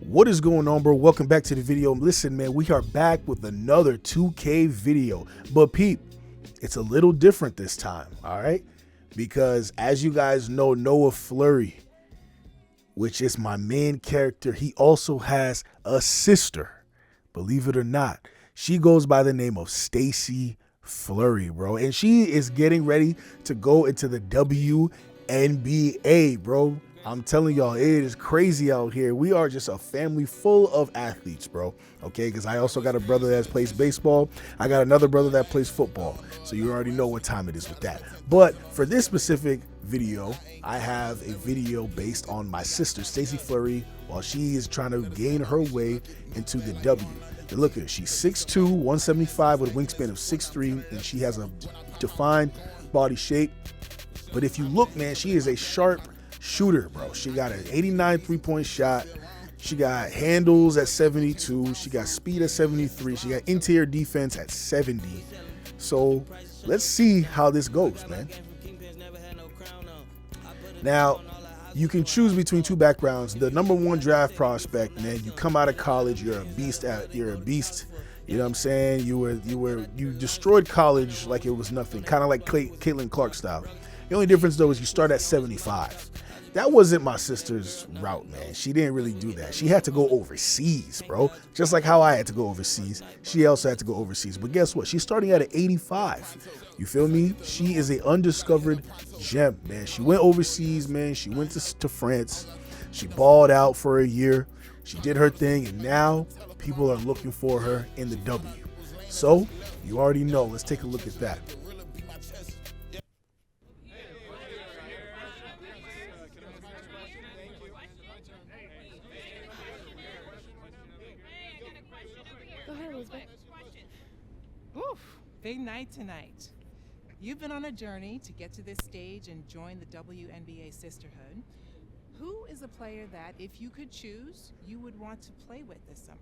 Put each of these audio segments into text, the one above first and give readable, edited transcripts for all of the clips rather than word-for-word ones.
What is going on, bro? Welcome back to the video. Listen, man, we are back with another 2K video. But peep, it's a little different this time, all right? Because as you guys know, Noah Fleury, which is my main character, he also has a sister, believe it or not. She goes by the name of Stacey Fleury, bro. And she is getting ready to go into the WNBA, bro. I'm telling y'all, it is crazy out here. We are just a family full of athletes, bro. Okay, because I also got a brother that plays baseball. I got another brother that plays football. So you already know what time it is with that. But for this specific video, I have a video based on my sister, Stacey Fleury, while she is trying to gain her way into the W. And look at her. She's 6'2", 175 with a wingspan of 6'3", and she has a defined body shape. But if you look, man, she is a sharp shooter, bro. She got an 89 three-point shot. She got handles at 72. She got speed at 73. She got interior defense at 70. So let's see how this goes, man. Now, you can choose between two backgrounds. The number one draft prospect, man, you come out of college, you're a beast. You're a beast. You know what I'm saying? You destroyed college like it was nothing, kind of like Caitlin Clark style. The only difference, though, is you start at 75. That wasn't my sister's route, man. She didn't really do that. She had to go overseas, bro. Just like how I had to go overseas. She also had to go overseas. But guess what? She's starting at an 85. You feel me? She is an undiscovered gem, man. She went overseas, man. She went to France. She balled out for a year. She did her thing, and now people are looking for her in the W. So, you already know. Let's take a look at that. Go ahead, Elizabeth. Oof, big night tonight. You've been on a journey to get to this stage and join the WNBA sisterhood. Who is a player that, if you could choose, you would want to play with this summer?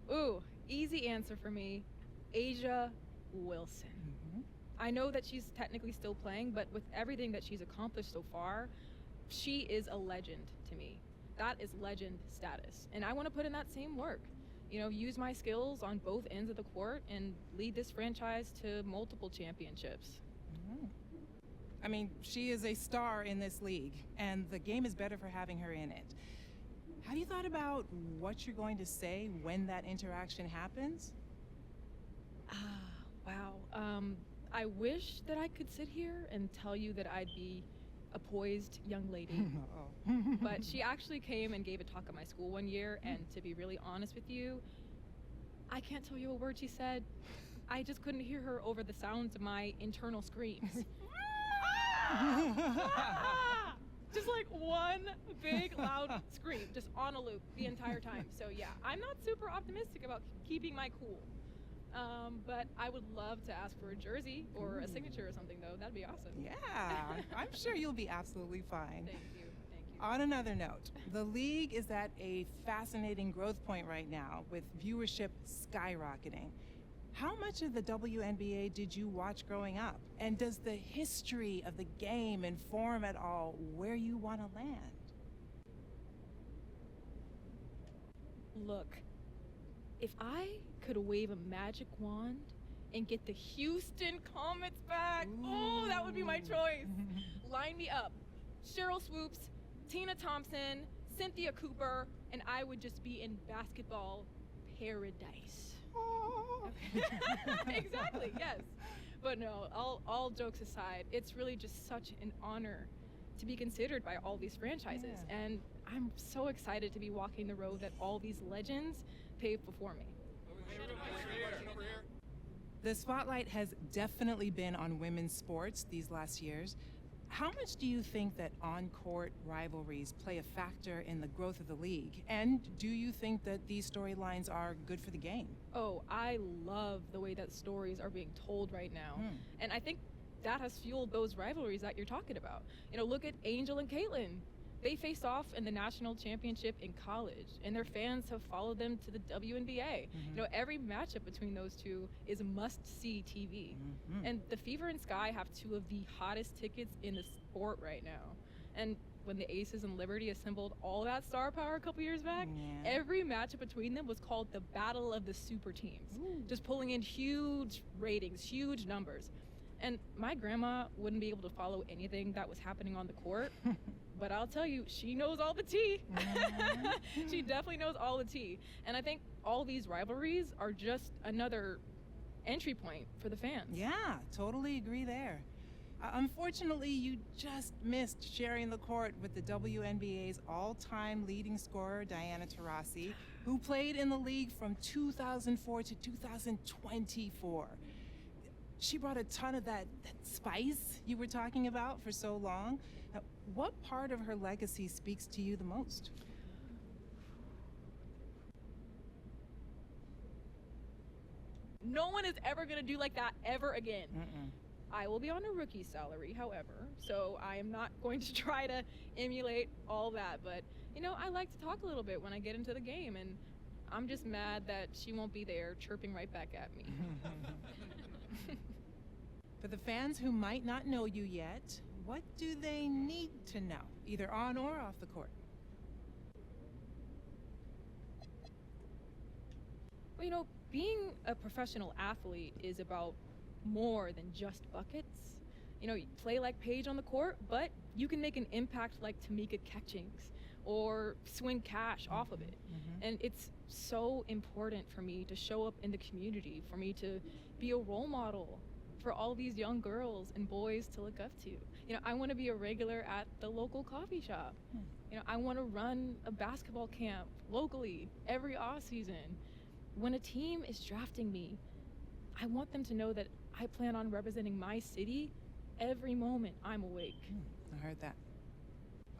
Ooh, easy answer for me. Asia Wilson. I know that she's technically still playing, but with everything that she's accomplished so far, she is a legend to me. That is legend status. And I want to put in that same work. You know, use my skills on both ends of the court and lead this franchise to multiple championships. I mean, she is a star in this league, and the game is better for having her in it. Have you thought about what you're going to say when that interaction happens? Wow. I wish that I could sit here and tell you that I'd be a poised young lady. But she actually came and gave a talk at my school one year, and to be really honest with you, I can't tell you a word she said. I just couldn't hear her over the sounds of my internal screams. Just like one big loud scream, just on a loop the entire time. So yeah, I'm not super optimistic about keeping my cool. But I would love to ask for a jersey or a signature or something, though. That'd be awesome. Yeah, I'm sure you'll be absolutely fine. Thank you. Thank you. On another note, the league is at a fascinating growth point right now with viewership skyrocketing. How much of the WNBA did you watch growing up? And does the history of the game inform at all where you want to land? Look, if I could wave a magic wand and get the Houston Comets back, oh, that would be my choice. Line me up. Cheryl Swoops, Tina Thompson, Cynthia Cooper, and I would just be in basketball paradise. Exactly, yes. But no, all jokes aside, it's really just such an honor to be considered by all these franchises. Yeah. And I'm so excited to be walking the road that all these legends paved before me. The spotlight has definitely been on women's sports these last years. How much do you think that on-court rivalries play a factor in the growth of the league? And do you think that these storylines are good for the game? Oh, I love the way that stories are being told right now. And I think that has fueled those rivalries that you're talking about. You know, look at Angel and Caitlin. They faced off in the national championship in college, and their fans have followed them to the WNBA. You know, every matchup between those two is a must-see TV. And the Fever and Sky have two of the hottest tickets in the sport right now. And when the Aces and Liberty assembled all that star power a couple years back, every matchup between them was called the Battle of the Super Teams, just pulling in huge ratings, huge numbers. And my grandma wouldn't be able to follow anything that was happening on the court, but I'll tell you, she knows all the tea. She definitely knows all the tea. And I think all these rivalries are just another entry point for the fans. Yeah, totally agree there. Unfortunately, you just missed sharing the court with the WNBA's all-time leading scorer, Diana Taurasi, who played in the league from 2004 to 2024. She brought a ton of that spice you were talking about for so long. What part of her legacy speaks to you the most? No one is ever going to do like that ever again. I will be on a rookie salary, however, so I am not going to try to emulate all that. But, you know, I like to talk a little bit when I get into the game, and I'm just mad that she won't be there chirping right back at me. For the fans who might not know you yet, what do they need to know, either on or off the court? Well, you know, being a professional athlete is about more than just buckets. You know, you play like Paige on the court, but you can make an impact like Tamika Catchings or swing cash off of it. And it's so important for me to show up in the community, for me to be a role model for all these young girls and boys to look up to. You know, I want to be a regular at the local coffee shop. You know, I want to run a basketball camp locally every off season. When a team is drafting me, I want them to know that I plan on representing my city every moment I'm awake. I heard that.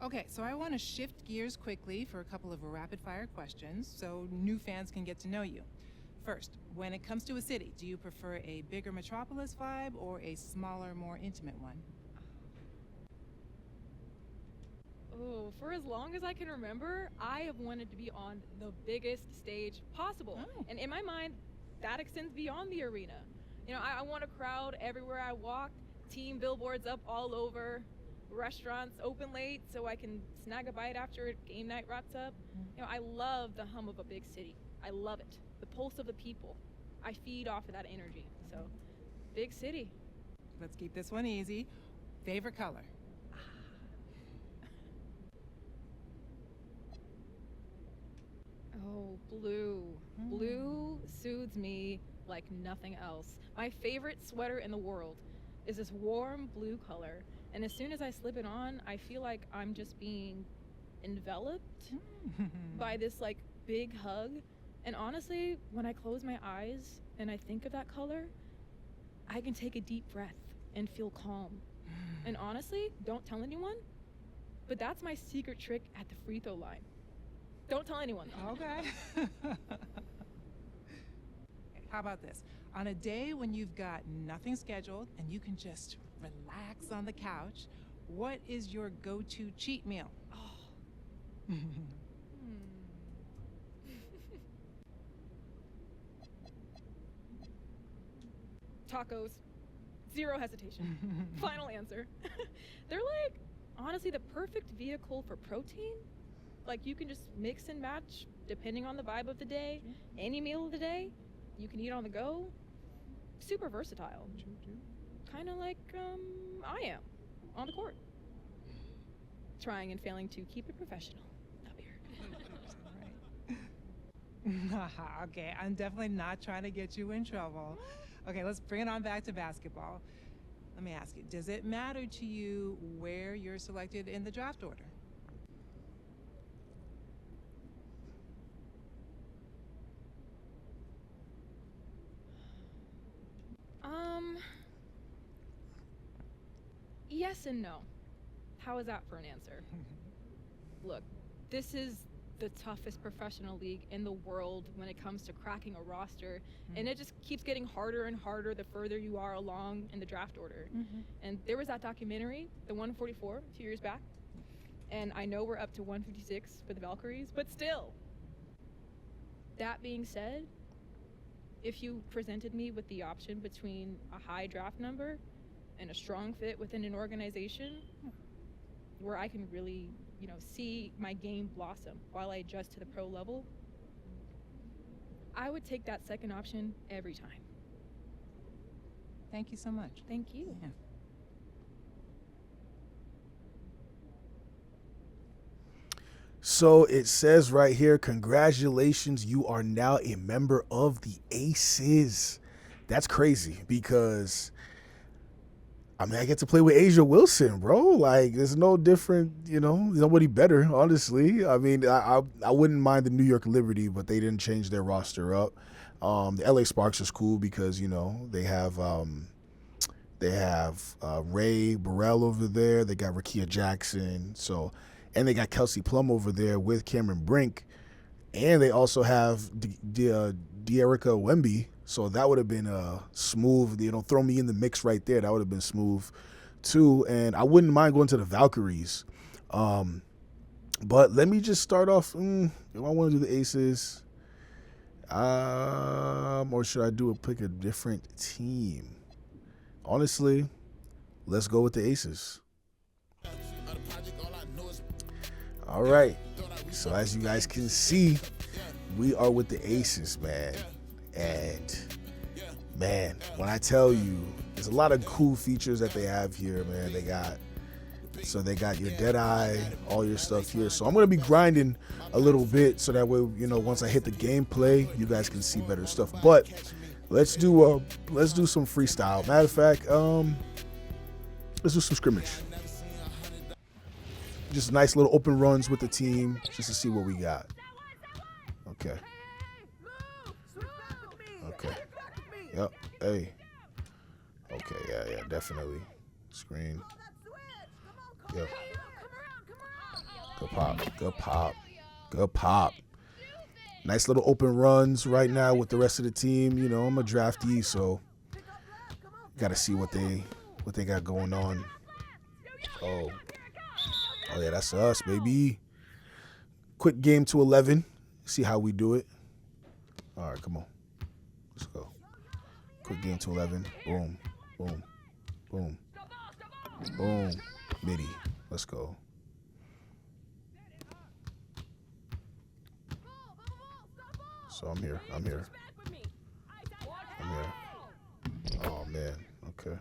Okay, so I want to shift gears quickly for a couple of rapid-fire questions so new fans can get to know you. First, when it comes to a city, do you prefer a bigger metropolis vibe or a smaller, more intimate one? Oh, for as long as I can remember, I have wanted to be on the biggest stage possible. And in my mind, that extends beyond the arena. You know, I want a crowd everywhere I walk, team billboards up all over, restaurants open late so I can snag a bite after game night wraps up. You know, I love the hum of a big city. I love it. The pulse of the people. I feed off of that energy. So, big city. Let's keep this one easy. Favorite color? Oh, blue. Blue soothes me like nothing else. My favorite sweater in the world is this warm blue color. And as soon as I slip it on, I feel like I'm just being enveloped by this like big hug. And honestly, when I close my eyes and I think of that color, I can take a deep breath and feel calm. And honestly, don't tell anyone, but that's my secret trick at the free throw line. Don't tell anyone. Okay. How about this? On a day when you've got nothing scheduled and you can just relax on the couch, what is your go-to cheat meal? Tacos. Zero hesitation. Final answer. They're like, honestly, the perfect vehicle for protein. Like, you can just mix and match depending on the vibe of the day. Any meal of the day, you can eat on the go. Super versatile. Kind of like I am on the court. Trying and failing to keep it professional up here. Okay, I'm definitely not trying to get you in trouble. Okay, let's bring it on back to basketball. Let me ask you, does it matter to you where you're selected in the draft order? Yes and no. How is that for an answer? Look, this is the toughest professional league in the world when it comes to cracking a roster, and it just keeps getting harder and harder the further you are along in the draft order. And there was that documentary, the 144, 2 years back. And I know we're up to 156 for the Valkyries, but still. That being said, if you presented me with the option between a high draft number and a strong fit within an organization where I can really, see my game blossom while I adjust to the pro level, I would take that second option every time. Thank you so much. Thank you. Yeah. So it says right here, congratulations, you are now a member of the Aces. That's crazy because, I get to play with Asia Wilson, bro. Like, there's no different, nobody better, honestly. I wouldn't mind the New York Liberty, but they didn't change their roster up. The LA Sparks is cool because, they have Ray Burrell over there. They got Rakia Jackson. And they got Kelsey Plum over there with Cameron Brink. And they also have De'Erica Wemby. So that would have been smooth. Throw me in the mix right there. That would have been smooth too. And I wouldn't mind going to the Valkyries. But let me just start off. Do I want to do the Aces? Or should I pick a different team? Honestly, let's go with the Aces. All right. So as you guys can see, we are with the Aces, man. And man, when I tell you, there's a lot of cool features that they have here, man. They got your Deadeye, all your stuff here. So I'm gonna be grinding a little bit so that way, once I hit the gameplay, you guys can see better stuff. But let's do some freestyle. Matter of fact, let's do some scrimmage. Just nice little open runs with the team, just to see what we got. Okay. Yep. Hey. Okay. Yeah. Definitely. Screen. Yep. Good pop. Nice little open runs right now with the rest of the team. I'm a draftee, so got to see what they got going on. Oh yeah, that's us, baby. Quick game to 11. See how we do it. All right, come on. Let's go. Quick game to 11. Boom. Midi. Let's go. So I'm here. Oh, man. Okay.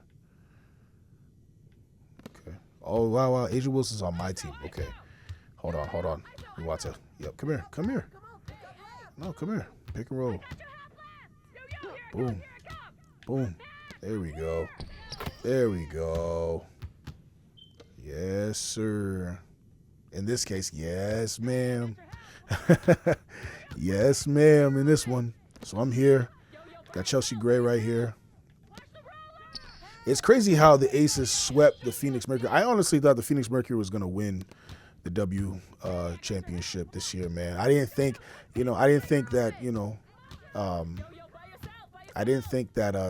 Oh, wow. Asia Wilson's on my team. Okay. Hold on. You want to? Yep. Come here. No, come here. Pick and roll. Boom. There we go. Yes, sir. In this case, yes, ma'am. Yes, ma'am, in this one. So I'm here. Got Chelsea Gray right here. It's crazy how the Aces swept the Phoenix Mercury. I honestly thought the Phoenix Mercury was going to win the W championship this year, man. I didn't think that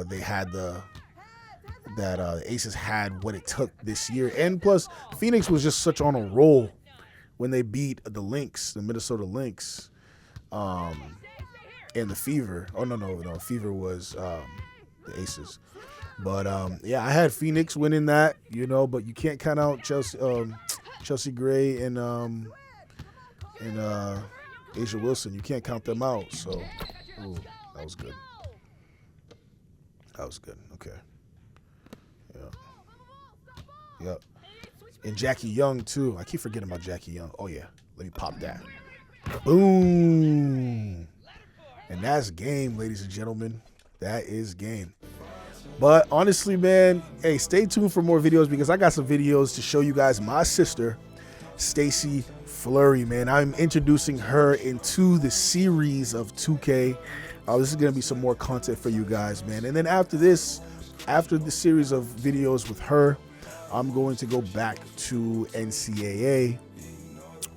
they had the Aces had what it took this year. And plus, Phoenix was just such on a roll when they beat the Minnesota Lynx, and the Fever. Oh, no. Fever was the Aces. But, I had Phoenix winning that, but you can't count out Chelsea Gray and Asia Wilson. You can't count them out. So, that was good. Okay. Yep. And Jackie Young, too. I keep forgetting about Jackie Young. Oh, yeah. Let me pop that. Boom. And that's game, ladies and gentlemen. That is game. But honestly, man, hey, stay tuned for more videos because I got some videos to show you guys my sister, Stacy Fleury, man. I'm introducing her into the series of 2K. This is going to be some more content for you guys, man. And then after the series of videos with her, I'm going to go back to NCAA,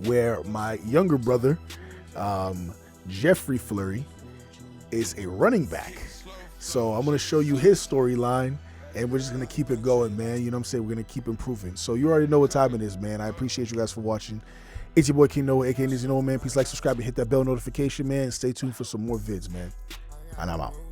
where my younger brother, Jeffrey Fleury, is a running back. So I'm going to show you his storyline, and we're just going to keep it going, man. You know what I'm saying? We're going to keep improving. So you already know what time it is, man. I appreciate you guys for watching. It's your boy King Noah, aka Nizzy Noah, man. Please like, subscribe, and hit that bell notification, man. And stay tuned for some more vids, man. And I'm out.